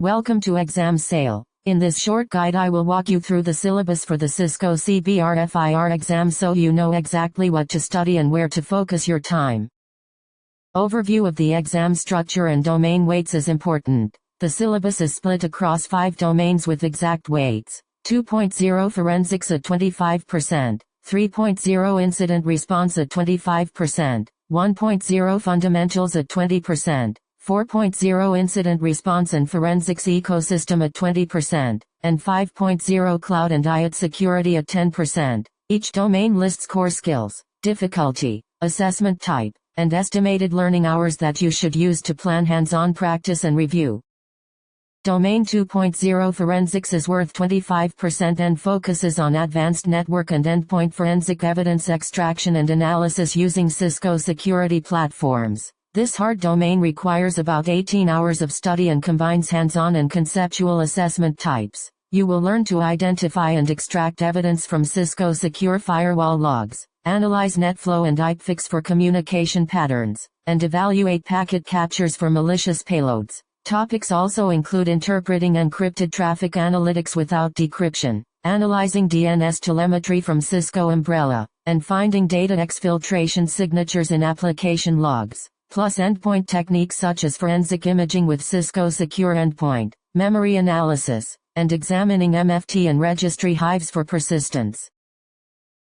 Welcome to Exam Sale. In this short guide I will walk you through the syllabus for the Cisco CBRFIR exam so you know exactly what to study and where to focus your time. Overview of the exam structure and domain weights is important. The syllabus is split across 5 domains with exact weights. 2.0 Forensics at 25%, 3.0 Incident Response at 25%, 1.0 Fundamentals at 20%, 4.0 Incident Response and Forensics Ecosystem at 20%, and 5.0 Cloud and IoT Security at 10%. Each domain lists core skills, difficulty, assessment type, and estimated learning hours that you should use to plan hands-on practice and review. Domain 2.0 Forensics is worth 25% and focuses on advanced network and endpoint forensic evidence extraction and analysis using Cisco security platforms. This hard domain requires about 18 hours of study and combines hands-on and conceptual assessment types. You will learn to identify and extract evidence from Cisco secure firewall logs, analyze NetFlow and IPFix for communication patterns, and evaluate packet captures for malicious payloads. Topics also include interpreting encrypted traffic analytics without decryption, analyzing DNS telemetry from Cisco Umbrella, and finding data exfiltration signatures in application logs, plus endpoint techniques such as forensic imaging with Cisco Secure Endpoint, memory analysis, and examining MFT and registry hives for persistence.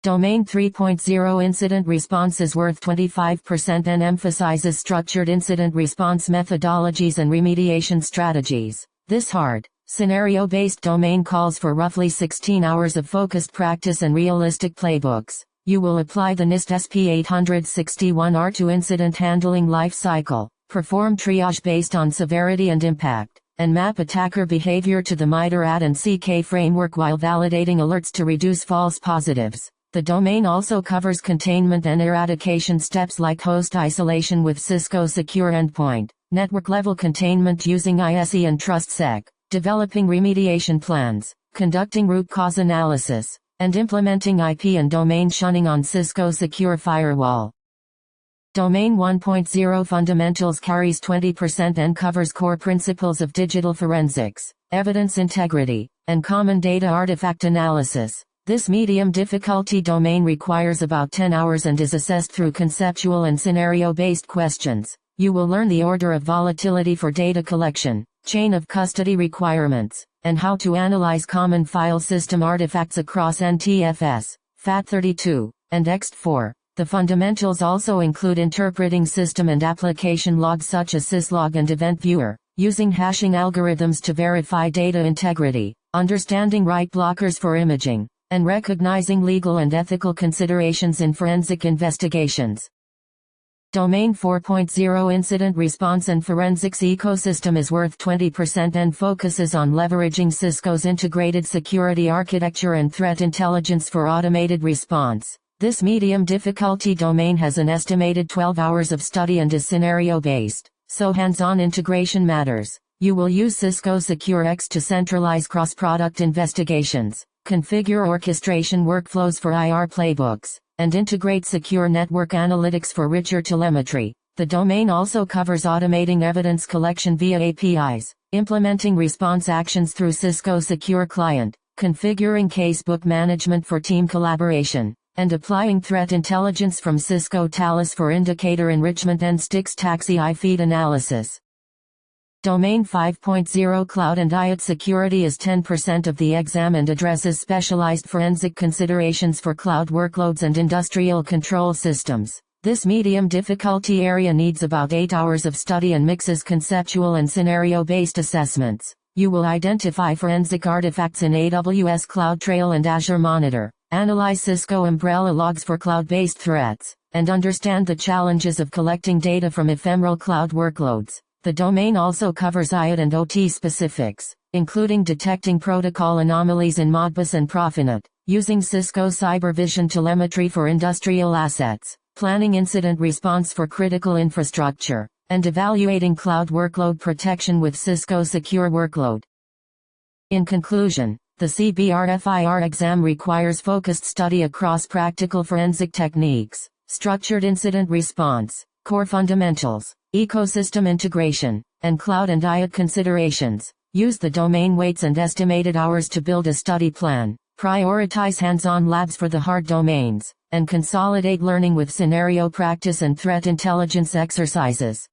Domain 3.0 Incident Response is worth 25% and emphasizes structured incident response methodologies and remediation strategies. This hard, scenario-based domain calls for roughly 16 hours of focused practice and realistic playbooks. You will apply the NIST SP861R to incident handling life cycle, perform triage based on severity and impact, and map attacker behavior to the MITRE AD and CK framework while validating alerts to reduce false positives. The domain also covers containment and eradication steps like host isolation with Cisco Secure Endpoint, network-level containment using ISE and TrustSec, developing remediation plans, conducting root cause analysis, and implementing IP and domain shunning on Cisco Secure Firewall. Domain 1.0 Fundamentals carries 20% and covers core principles of digital forensics, evidence integrity, and common data artifact analysis. This medium difficulty domain requires about 10 hours and is assessed through conceptual and scenario-based questions. You will learn the order of volatility for data collection, chain of custody requirements, and how to analyze common file system artifacts across NTFS, FAT32, and ext4. The fundamentals also include interpreting system and application logs such as syslog and event viewer, using hashing algorithms to verify data integrity, understanding write blockers for imaging, and recognizing legal and ethical considerations in forensic investigations. Domain 4.0 Incident Response and Forensics Ecosystem is worth 20% and focuses on leveraging Cisco's integrated security architecture and threat intelligence for automated response. This medium difficulty domain has an estimated 12 hours of study and is scenario-based, so hands-on integration matters. You will use Cisco SecureX to centralize cross-product investigations, configure orchestration workflows for IR playbooks, and integrate secure network analytics for richer telemetry. The domain also covers automating evidence collection via APIs, implementing response actions through Cisco Secure Client, configuring casebook management for team collaboration, and applying threat intelligence from Cisco Talus for indicator enrichment and STIX taxi feed analysis. Domain 5.0 Cloud and IoT Security is 10% of the exam and addresses specialized forensic considerations for cloud workloads and industrial control systems. This medium difficulty area needs about 8 hours of study and mixes conceptual and scenario-based assessments. You will identify forensic artifacts in AWS CloudTrail and Azure Monitor, analyze Cisco Umbrella logs for cloud-based threats, and understand the challenges of collecting data from ephemeral cloud workloads. The domain also covers IoT and OT specifics, including detecting protocol anomalies in Modbus and Profinet, using Cisco CyberVision telemetry for industrial assets, planning incident response for critical infrastructure, and evaluating cloud workload protection with Cisco Secure Workload. In conclusion, the CBRFIR exam requires focused study across practical forensic techniques, structured incident response, core fundamentals, ecosystem integration, and cloud and IoT considerations. Use the domain weights and estimated hours to build a study plan. Prioritize hands-on labs for the hard domains, and consolidate learning with scenario practice and threat intelligence exercises.